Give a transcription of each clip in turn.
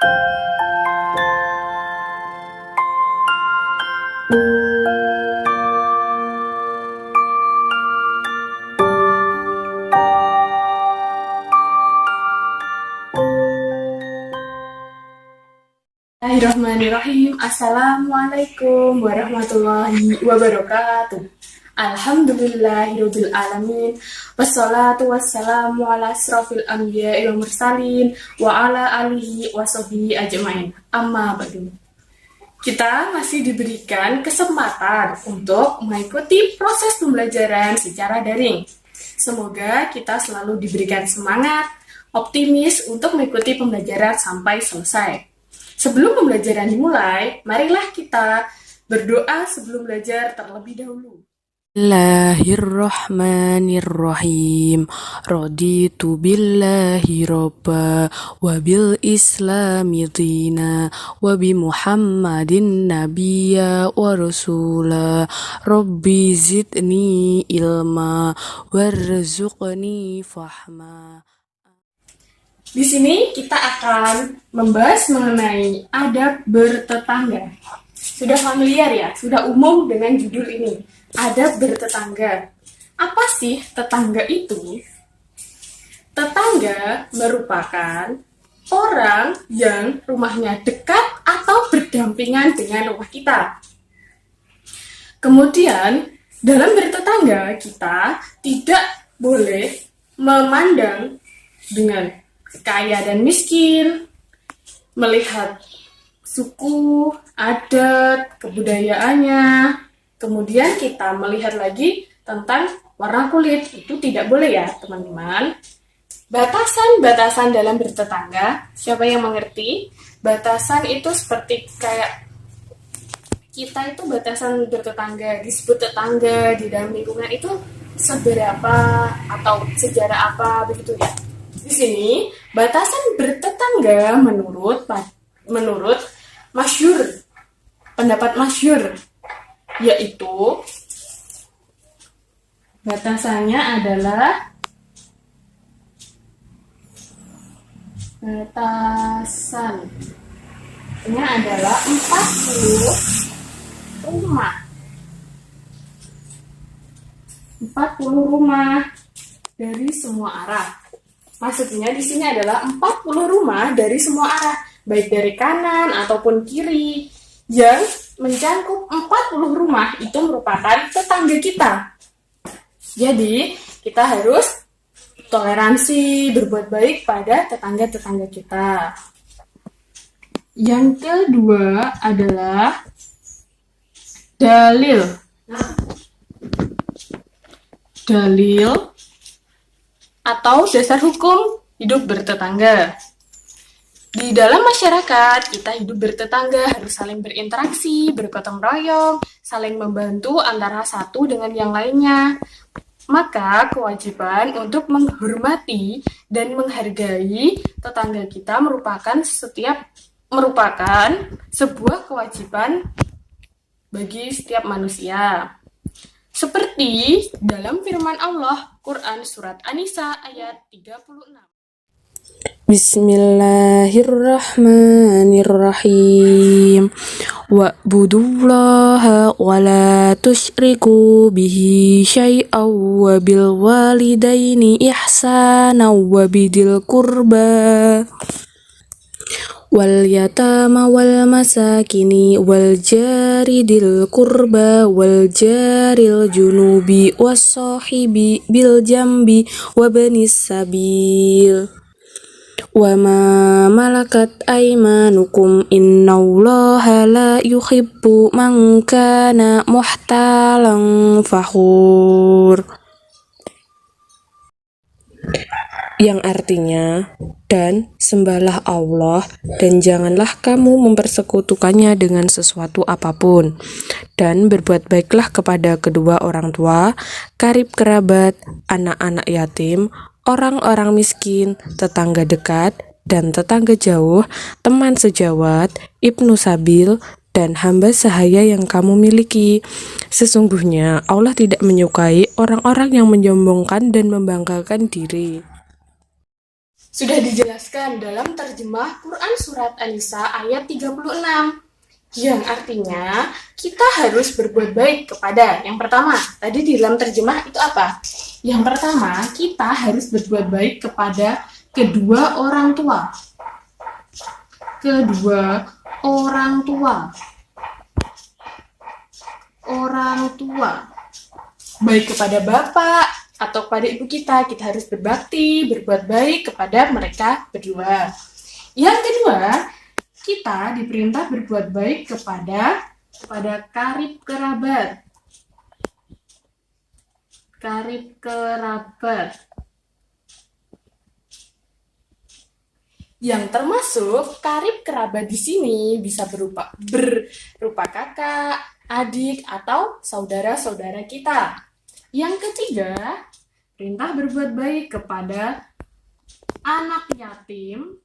Bismillahirrahmanirrahim. Assalamualaikum warahmatullahi wabarakatuh. Alhamdulillahirabbil alamin. Wassalatu wassalamu ala asrofil anbiya'i wal mursalin wa ala alihi washabihi ajmain. Amma ba'du. Kita masih diberikan kesempatan untuk mengikuti proses pembelajaran secara daring. Semoga kita selalu diberikan semangat, optimis untuk mengikuti pembelajaran sampai selesai. Sebelum pembelajaran dimulai, marilah kita berdoa sebelum belajar terlebih dahulu. Bismillahirrahmanirrahim. Raditu billahi robba wa bil islami dina wa bi muhammadin nabiyya wa rasula. Rabbi zidni ilma warzuqni fahma. Di sini kita akan membahas mengenai adab bertetangga. Sudah familiar ya, sudah umum dengan judul ini, adab bertetangga. Apa sih tetangga itu? Tetangga merupakan orang yang rumahnya dekat atau berdampingan dengan rumah kita. Kemudian, dalam bertetangga kita tidak boleh memandang dengan kaya dan miskin, melihat suku, adat, kebudayaannya. Kemudian kita melihat lagi tentang warna kulit. Itu tidak boleh ya, teman-teman. Batasan-batasan dalam bertetangga, siapa yang mengerti? Batasan itu seperti kayak kita itu batasan bertetangga, disebut tetangga di dalam lingkungan itu seberapa atau sejarah apa begitu ya. Di sini batasan bertetangga menurut masyhur, pendapat masyhur, yaitu batasannya adalah batasannya adalah 40 rumah. 40 rumah dari semua arah. Maksudnya di sini adalah 40 rumah dari semua arah, baik dari kanan ataupun kiri, yang mencakup 40 rumah itu merupakan tetangga kita. Jadi, kita harus toleransi, berbuat baik pada tetangga-tetangga kita. Yang kedua adalah dalil. Dalil atau dasar hukum hidup bertetangga. Di dalam masyarakat, kita hidup bertetangga harus saling berinteraksi, bergotong royong, saling membantu antara satu dengan yang lainnya. Maka kewajiban untuk menghormati dan menghargai tetangga kita merupakan sebuah kewajiban bagi setiap manusia. Seperti dalam firman Allah, Quran Surat An-Nisa ayat 36. Bismillahirrahmanirrahim. Wa'budullaha wa la tusyriku bihi syai'aw wa bil walidaini ihsana wa bidil qurba wal yatama wal masakini wal jari dil qurba wal jaril junubi was sahibi bil jambi wa banis sabil wa ma malakat aymanukum innallaha la yuhibbu man kana muhtalan fakhur. Yang artinya, dan sembahlah Allah dan janganlah kamu mempersekutukannya dengan sesuatu apapun, dan berbuat baiklah kepada kedua orang tua, karib kerabat, anak-anak yatim, orang-orang miskin, tetangga dekat dan tetangga jauh, teman sejawat, ibnu sabil, dan hamba sahaya yang kamu miliki. Sesungguhnya Allah tidak menyukai orang-orang yang menyombongkan dan membanggakan diri. Sudah dijelaskan dalam terjemah Quran Surat An-Nisa ayat 36. Yang artinya kita harus berbuat baik kepada. Yang pertama, tadi di dalam terjemah itu apa? Yang pertama, kita harus berbuat baik kepada kedua orang tua. Kedua orang tua. Orang tua. Baik kepada bapak atau kepada ibu kita harus berbakti, berbuat baik kepada mereka berdua. Yang kedua, kita diperintah berbuat baik kepada karib kerabat. Karib kerabat. Yang termasuk karib kerabat di sini bisa berupa kakak, adik, atau saudara-saudara kita. Yang ketiga, perintah berbuat baik kepada anak yatim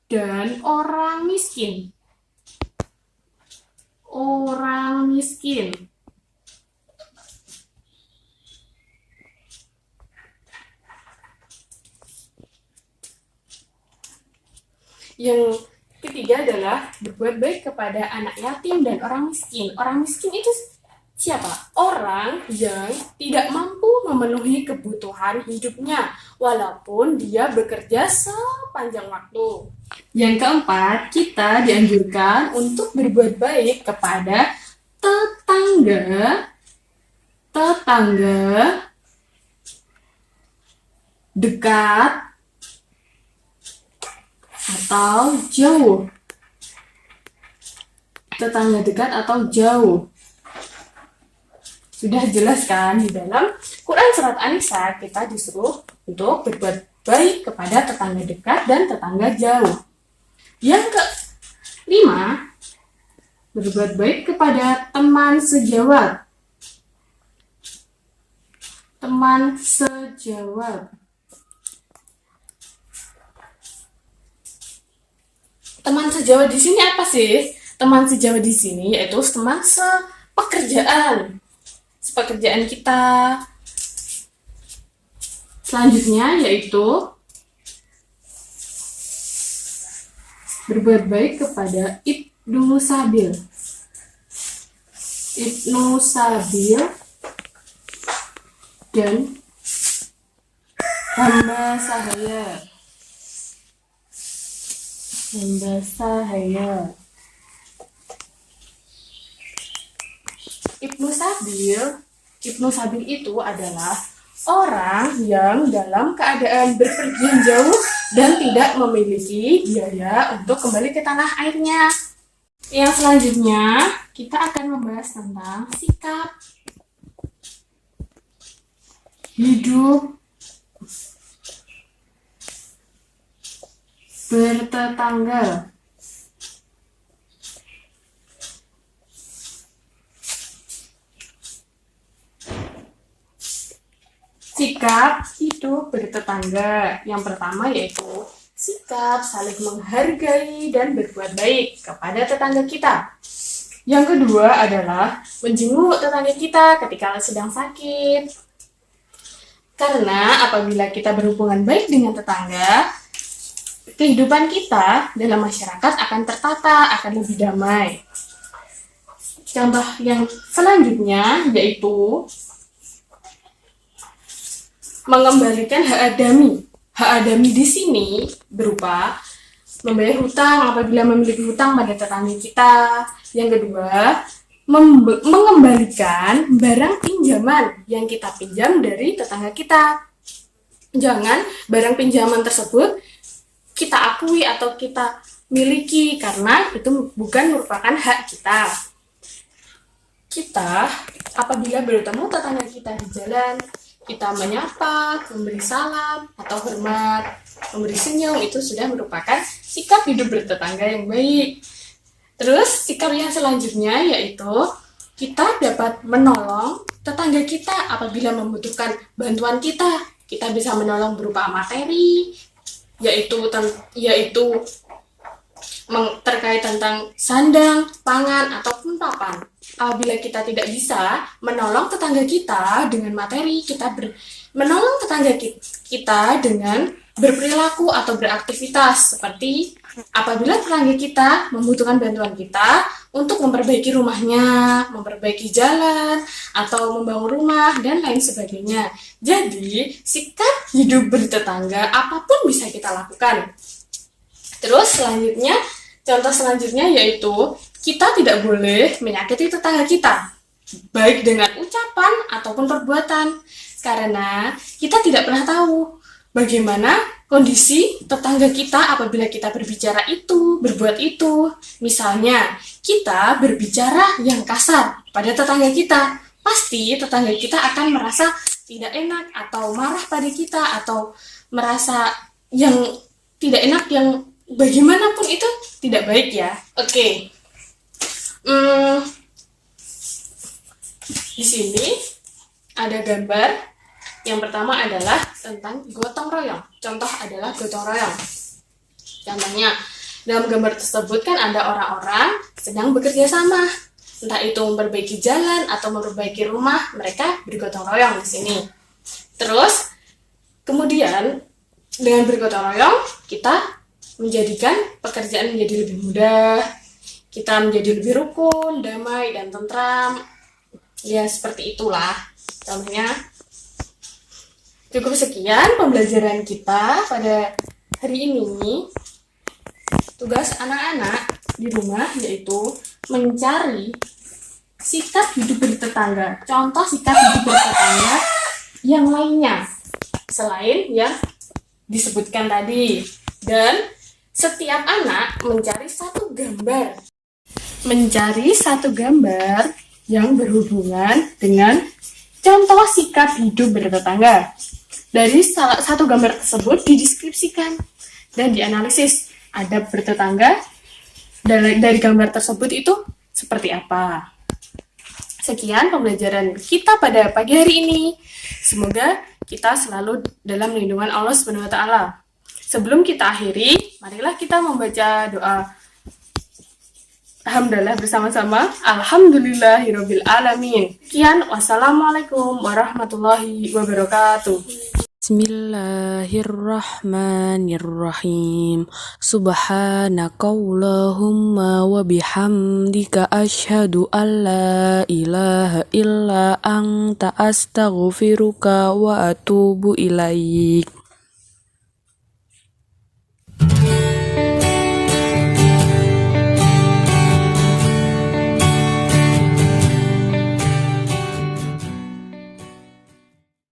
dan orang miskin. Orang miskin. Yang ketiga adalah berbuat baik kepada anak yatim dan orang miskin. Orang miskin itu siapa? Orang yang tidak mampu memenuhi kebutuhan hidupnya, walaupun dia bekerja sepanjang waktu. Yang keempat, kita dianjurkan untuk berbuat baik kepada tetangga dekat atau jauh. Tetangga dekat atau jauh. Sudah jelas kan di dalam Quran Surat An-Nisa kita disuruh untuk berbuat baik kepada tetangga dekat dan tetangga jauh. Yang kelima, berbuat baik kepada teman sejawat. Teman sejawat. Teman sejawat di sini apa sih? Teman sejawat di sini yaitu teman sepekerjaan kita. Selanjutnya yaitu berbuat baik kepada Ibnu Sabil. Ibnu Sabil dan hamba sahaya. Hamba sahaya. Ibnu Sabil itu adalah orang yang dalam keadaan berpergian jauh dan tidak memiliki biaya untuk kembali ke tanah airnya. Yang selanjutnya, kita akan membahas tentang sikap hidup bertetangga. Sikap hidup bertetangga. Yang pertama yaitu sikap saling menghargai dan berbuat baik kepada tetangga kita. Yang kedua adalah menjenguk tetangga kita ketika sedang sakit. Karena apabila kita berhubungan baik dengan tetangga, kehidupan kita dalam masyarakat akan tertata, akan lebih damai. Contoh yang selanjutnya yaitu mengembalikan hak adami. Hak adami di sini berupa membayar hutang apabila memiliki hutang pada tetangga kita. Yang kedua, mengembalikan barang pinjaman yang kita pinjam dari tetangga kita. Jangan barang pinjaman tersebut kita akui atau kita miliki karena itu bukan merupakan hak kita. Kita apabila bertemu tetangga kita di jalan, kita menyapa, memberi salam, atau hormat, memberi senyum, itu sudah merupakan sikap hidup bertetangga yang baik. Terus, sikap yang selanjutnya yaitu kita dapat menolong tetangga kita apabila membutuhkan bantuan kita. Kita bisa menolong berupa materi, yaitu terkait tentang sandang, pangan, ataupun papan. Apabila kita tidak bisa menolong tetangga kita dengan materi, kita Menolong tetangga kita dengan berperilaku atau beraktivitas, seperti apabila tetangga kita membutuhkan bantuan kita untuk memperbaiki rumahnya, memperbaiki jalan, atau membangun rumah, dan lain sebagainya. Jadi, sikap hidup bertetangga apapun bisa kita lakukan. Terus contoh selanjutnya yaitu kita tidak boleh menyakiti tetangga kita, baik dengan ucapan ataupun perbuatan, karena kita tidak pernah tahu bagaimana kondisi tetangga kita apabila kita berbuat itu. Misalnya, kita berbicara yang kasar pada tetangga kita, pasti tetangga kita akan merasa tidak enak atau marah pada kita, atau merasa yang tidak enak, yang bagaimanapun itu tidak baik ya. Oke. Di sini ada gambar. Yang pertama adalah tentang gotong royong. Contoh adalah gotong royong. Contohnya, dalam gambar tersebut kan ada orang-orang sedang bekerja sama. Entah itu memperbaiki jalan atau memperbaiki rumah, mereka bergotong royong di sini. Terus, kemudian dengan bergotong royong, kita menjadikan pekerjaan menjadi lebih mudah. Kita menjadi lebih rukun, damai, dan tentram. Ya, seperti itulah. Contohnya, cukup sekian pembelajaran kita pada hari ini. Tugas anak-anak di rumah yaitu mencari sikap hidup bertetangga. Contoh sikap hidup bertetangga yang lainnya selain yang disebutkan tadi. Dan setiap anak mencari satu gambar yang berhubungan dengan contoh sikap hidup bertetangga. Dari satu gambar tersebut dideskripsikan dan dianalisis adab bertetangga dari gambar tersebut itu seperti apa. Sekian pembelajaran kita pada pagi hari ini. Semoga kita selalu dalam lindungan Allah Subhanahu wa taala. Sebelum kita akhiri, marilah kita membaca doa Alhamdulillah bersama-sama. Alhamdulillahirabbil alamin. Sekian, wassalamualaikum warahmatullahi wabarakatuh. Bismillahirrahmanirrahim. Subhanakallahumma wa bihamdika asyhadu an la ilaha illa anta astaghfiruka wa atubu ilaik.